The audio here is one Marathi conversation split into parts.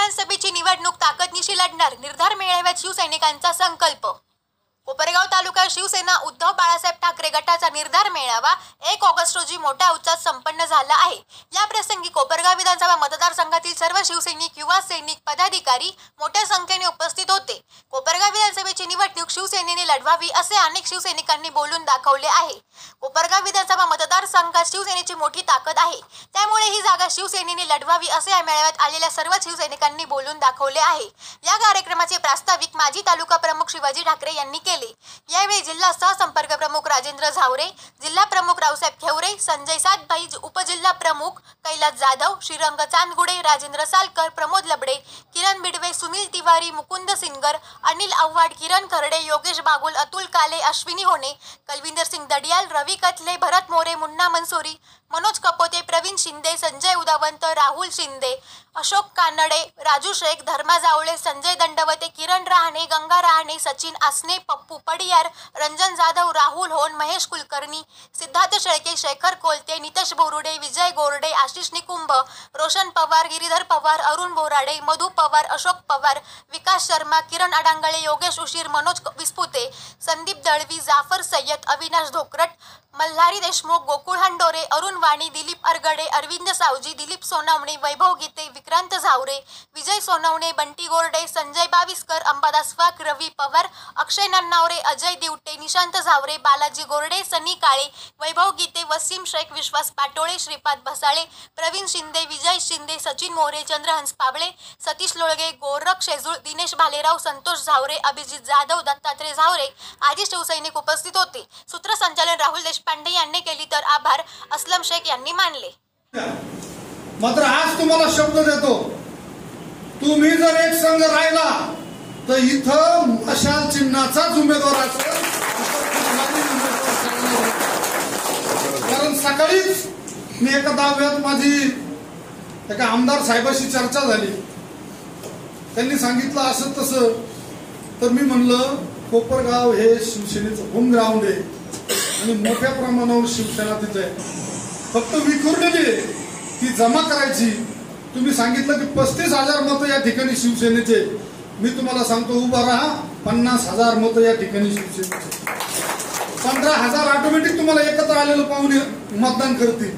विधानसभेची निवडणूक ताकदनिशी लढणार, निर्धार मेळाव्यात शिवसैनिकांचा संकल्प। कोपरगाव तालुका शिवसेना उद्धव बाळासाहेब ठाकरे गटाचा निर्धार मेळावा 1 ऑगस्ट रोजी मोठ्या उत्साहात संपन्न झाला आहे। या प्रसंगी कोपरगाव विधानसभा मतदारसंघातील सर्व शिवसैनिक, युवा सैनिक, पदाधिकारी मोठ्या संख्येने उपस्थित होते। कोपरगाव विधानसभेची निवडणूक शिवसेनेने लढवावी असे अनेक शिवसैनिकांनी बोलून दाखवले आहे। कोपरगाव विधानसभा मतदारसंघात शिवसेनेची मोठी ताकद आहे, त्यामुळे ही जागा शिवसेनेने लढवावी असे या मेळाव्यात आलेल्या सर्व शिवसैनिकांनी बोलून दाखवले आहे। या कार्यक्रमाचे प्रास्ताविक माजी तालुका प्रमुख शिवाजी ठाकरे यांनी केले। यावेळी जिल्हा सहसंपर्क प्रमुख राजेंद्र झावरे, जिल्हा प्रमुख रावसाहेब खेवरे, संजय सातभाई, उपजिल्हा प्रमुख कैलास जाधव, श्रीरंग चांदगुडे, राजेंद्र सालकर, प्रमोद लबडे, किरण बिडवे, सुनील तिवारी, मुकुंद सिंगर, अनिल आव्हाड, किरण खरडे, योगेश बागुल, अतुल काले, अश्विनी होणे, कलविंदर सिंग दडियाल, रवी कथले, भरत मोरे, मुन्ना मनसोरी, मनोज कपोते, प्रवीण शिंदे, संजय उदावंत, राहुल शिंदे, अशोक कानडे, राजू शेख, धर्मा जावळे, संजय दंडवते, किरण रहाणे, गंगा रहाणे, सचिन आसने, पप्पू पडियार, रंजन जाधव, राहुल होन, महेश कुलकर्णी, सिद्धार्थ शेळके, शेखर कोलते, नितेश बोरुडे, विजय गोरडे, आशिष निकुंभ, रोशन पवार, गिरीधर पवार, अरुण बोराडे, मधु पवार, अशोक पवार, विकास शर्मा, किरण अडांगळे, योगेश उशीर, मनोज विस्पुते, संदीप दळवी, जाफर सय्यद, अविनाश धोकरट, मल्हारी देशमुख, गोकुळ हंडोरे, अरुण वाणी, दिलीप अरगडे, अरविंद सावजी, दिलीप सोनवणे, वैभव गीते, विक्रांत झावरे, विजय सोनवणे, बंटी गोरडे, संजय बाविस्कर, अंबादास वाघ, रवी पवार, अक्षय नन्नावरे, अजय दिवटे, निशांत झावरे, बालाजी गोरडे, सनी काळे, वैभव गीते, वसीम शेख, विश्वास पाटोळे, श्रीपाद भसाळे, प्रवीण शिंदे, विजय शिंदे, सचिन मोरे, चंद्रहंस पाबळे, सतीश लोळगे, गोरख शेजूळ, दिनेश भालेराव, संतोष झावरे, अभिजित जाधव, दत्तात्रय झावरे आदी शिवसैनिक उपस्थित होते। सूत्रसंचालन राहुल देशपांडे यांनी केली तर आभार असलम शेख यांनी मानले। मात्र आज तुम्हाला शब्द देतो, तुम्ही जर एक संघ राहिला तर इथं मशाल चिन्हाचाच उमेदवार असेल। कारण सकाळीच मी एका दाव्यात माझी एका आमदार साहेबाशी चर्चा झाली, त्यांनी सांगितलं असं तसं, तर मी म्हणलं कोपरगाव हे शिवसेनेचं होम ग्राउंड आहे आणि मोठ्या प्रमाणावर शिवसेना तिथे आहे, फक्त विखुरलेली ती जमा करायची। तुम्ही सांगितलं की 35,000 मतं या ठिकाणी शिवसेनेचे, मी तुम्हाला सांगतो उभा राहा, 50,000 मतं या ठिकाणी शिवसेनेचे, 15,000 ऑटोमॅटिक तुम्हाला एकत्र आलेलं पाहून मतदान करतील।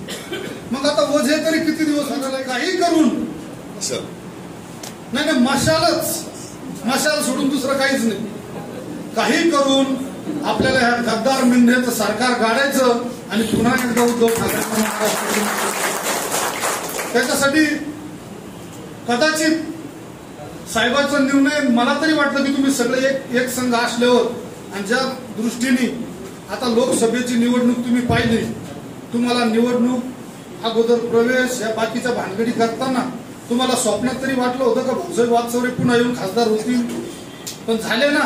मग आता वझे तरी किती दिवस होणार, काही करून नाही मशाल सोडून दुसरं काहीच नाही, काही करून आपल्याला ह्या गद्दार मिंढेचं सरकार गाडायचं आणि पुन्हा एकदा उद्धव ठाकरे। त्याच्यासाठी कदाचित साहेबांचा निर्णय, मला तरी वाटलं की तुम्ही सगळे एक संघ असल्यावर, आणि ज्या दृष्टीने आता लोकसभेची निवडणूक तुम्ही पाहिली, तुम्हाला निवडणूक अगोदर प्रवेश या बाकीच्या भानगडी करताना तुम्हाला स्वप्नात तरी वाटलं होतं का भाऊसाहेब वागचौरे पुन्हा येऊन खासदार होतील, पण झाले ना।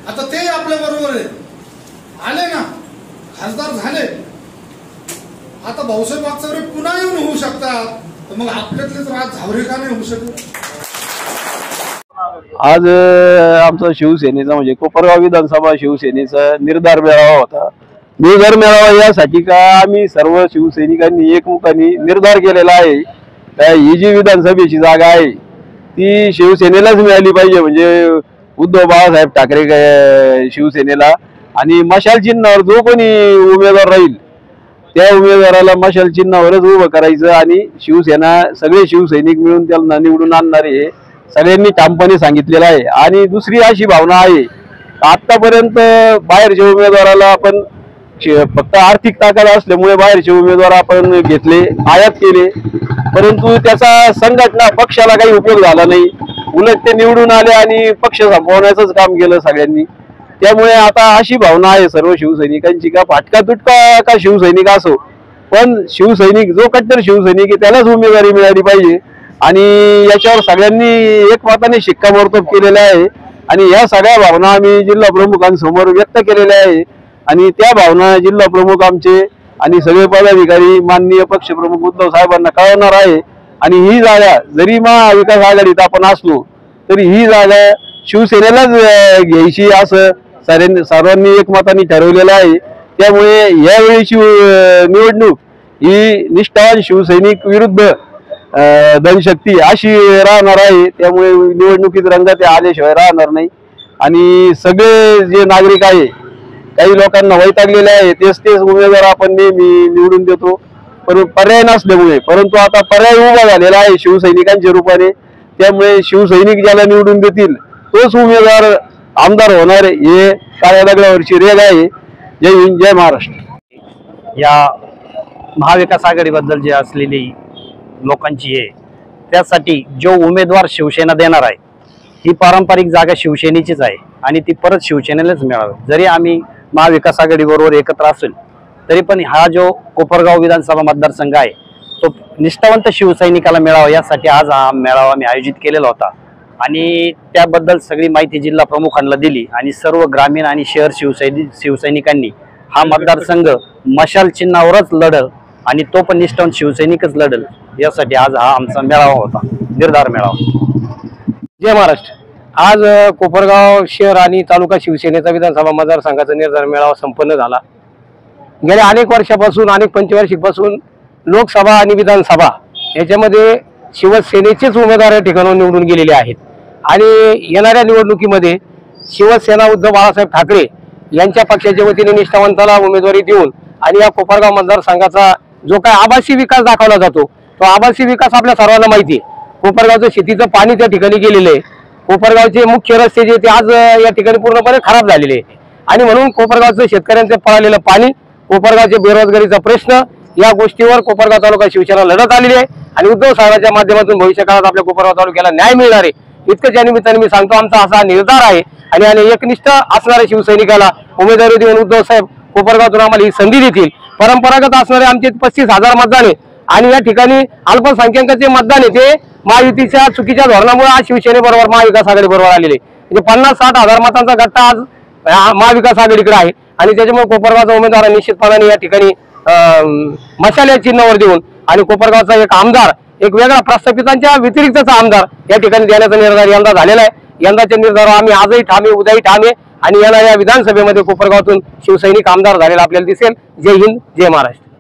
आता ते आपल्या बरोबर आहे, आले ना, खासदार झाले, आता भाऊसाहेब वागचौरे पुन्हा येऊन होऊ शकतात, तर मग आपल्यातलेच राज झावरे का नाही होऊ शकत। आज आमचा शिवसेनेचा म्हणजे कोपरगाव विधानसभा शिवसेनेचा निर्धार मेळावा होता। निर्धार मेळावा यासाठी का आम्ही सर्व शिवसैनिकांनी एकमुखाने निर्धार केलेला आहे, ही जी विधानसभेची जागा आहे ती शिवसेनेलाच मिळाली पाहिजे, म्हणजे उद्धव बाळासाहेब ठाकरे शिवसेनेला, आणि मशाल चिन्हावर जो कोणी उमेदवार राहील त्या उमेदवाराला मशाल चिन्हावरच उभं करायचं, आणि शिवसेना सगळे शिवसैनिक मिळून त्यांना निवडून आणणार हे सगळ्यांनी ठामपणे सांगितलेलं आहे। आणि दुसरी अशी भावना आहे, आतापर्यंत बाहेरच्या उमेदवाराला आपण फक्त आर्थिक ताकद असल्यामुळे बाहेरचे उमेदवार आपण घेतले, आयात केले, परंतु त्याचा संघटना पक्षाला काही उपयोग झाला नाही, उलट ते निवडून आले आणि पक्ष संपवण्याचंच काम केलं सगळ्यांनी। त्यामुळे आता अशी भावना आहे सर्व शिवसैनिकांची का फाटका तुटका का शिवसैनिक असो, पण शिवसैनिक जो कट्टर शिवसैनिक आहे त्यालाच उमेदवारी मिळाली पाहिजे, आणि याच्यावर सगळ्यांनी एकमताने शिक्कामोर्तब केलेला आहे। आणि या सगळ्या भावना आम्ही जिल्हा प्रमुखांसमोर व्यक्त केलेल्या आहे, आणि त्या भावना जिल्हा प्रमुख आमचे आणि सगळे पदाधिकारी माननीय पक्षप्रमुख उद्धव साहेबांना कळवणार आहे। आणि ही जागा जरी महाविकास आघाडीत आपण असलो तरी ही जागा शिवसेनेलाच घ्यायची असं सर्वांनी एकमताने ठरवलेलं आहे। त्यामुळे यावेळीची निवडणूक ही निष्ठावान शिवसैनिक विरुद्ध धनशक्ती अशी राहणार आहे. त्यामुळे निवडणुकीत रंगात आल्याशिवाय राहणार नाही. आणि सगळे जे नागरिक आहे, काही लोकांना वैतागलेले आहे, तेच उमेदवार आपण नेहमी निवडून देतो, परंतु पर्याय नसल्यामुळे. परंतु आता पर्याय उभा झालेला आहे शिवसैनिकांच्या रूपाने. त्यामुळे शिवसैनिक ज्याला निवडून देतील तोच उमेदवार आमदार होणार, हे काळ्या दगडावरची रेग आहे. जय हिंद, जय महाराष्ट्र. या महाविकास आघाडीबद्दल जे असलेली लोकांची आहे, त्यासाठी जो उमेदवार शिवसेना देणार आहे ही पारंपरिक जागा शिवसेनेचीच आहे आणि ती परत शिवसेनेलाच मिळावी. जरी आम्ही महाविकास आघाडीबरोबर एकत्र असेल तरी पण हा जो कोपरगाव विधानसभा मतदारसंघ आहे तो निष्ठावंत शिवसैनिकाला मिळावा यासाठी आज हा मेळावा आम्ही आयोजित केलेला होता. आणि त्याबद्दल सगळी माहिती जिल्हा प्रमुखांना दिली आणि सर्व ग्रामीण आणि शहर शिवसैनिकांनी हा मतदारसंघ मशाल चिन्हावरच लढल आणि तो पण निष्ठावंत शिवसैनिकच लढल यासाठी आज हा आमचा मेळावा होता, निर्धार मेळावा. जय महाराष्ट्र. आज कोपरगाव शहर आणि तालुका शिवसेनेचा विधानसभा मतदारसंघाचा निर्धार मेळावा संपन्न झाला. गेल्या अनेक वर्षापासून, अनेक पंचवार्षिकपासून लोकसभा आणि विधानसभा याच्यामध्ये शिवसेनेचेच उमेदवार या ठिकाणाहून निवडून गेलेले आहेत. आणि येणाऱ्या निवडणुकीमध्ये शिवसेना उद्धव बाळासाहेब ठाकरे यांच्या पक्षाच्या वतीने निष्ठावंताला उमेदवारी देऊन आणि या कोपरगाव मतदारसंघाचा जो काय आभासी विकास दाखवला जातो तो आभासी विकास आपल्या सर्वांना माहिती आहे. कोपरगावचं शेतीचं पाणी त्या ठिकाणी गेलेलं आहे. कोपरगावचे मुख्य रस्ते जे ते आज या ठिकाणी पूर्णपणे खराब झालेले आहे. आणि म्हणून कोपरगावचं शेतकऱ्यांचं पळालेलं पाणी, कोपरगावचे बेरोजगारीचा प्रश्न, या गोष्टीवर कोपरगाव तालुका शिवसेना लढत आलेली आहे. आणि उद्धव साहेबांच्या माध्यमातून भविष्य काळात आपल्या कोपरगाव तालुक्याला न्याय मिळणार आहे इतकंच या निमित्ताने मी सांगतो. आमचा असा निर्धार आहे आणि एकनिष्ठ असणाऱ्या शिवसैनिकाला उमेदवारी देऊन उद्धव साहेब कोपरगावतून आम्हाला ही संधी देतील. परंपरागत असणारे आमचे 35,000 मतदान आहे आणि या ठिकाणी अल्पसंख्याकांचे मतदान आहे ते महायुतीच्या चुकीच्या धोरणामुळे आज शिवसेनेबरोबर महाविकास आघाडी बरोबर आलेले. म्हणजे 50-60 हजार मतांचा गट्टा आज महाविकास आघाडीकडे आहे आणि त्याच्यामुळे कोपरगावचा उमेदवार निश्चितपणाने या ठिकाणी मशाल या चिन्हावर देऊन आणि कोपरगावचा एक आमदार, एक वेगळा प्रस्थापितांच्या व्यतिरिक्तचा आमदार या ठिकाणी देण्याचा निर्धार यंदा झालेला आहे. यंदाच्या निर्धारावर आम्ही आजही ठामे, उद्याही ठामे आणि येणाऱ्या विधानसभेमध्ये कोपरगावातून शिवसैनिक आमदार झालेला आपल्याला दिसेल. जय हिंद, जय महाराष्ट्र.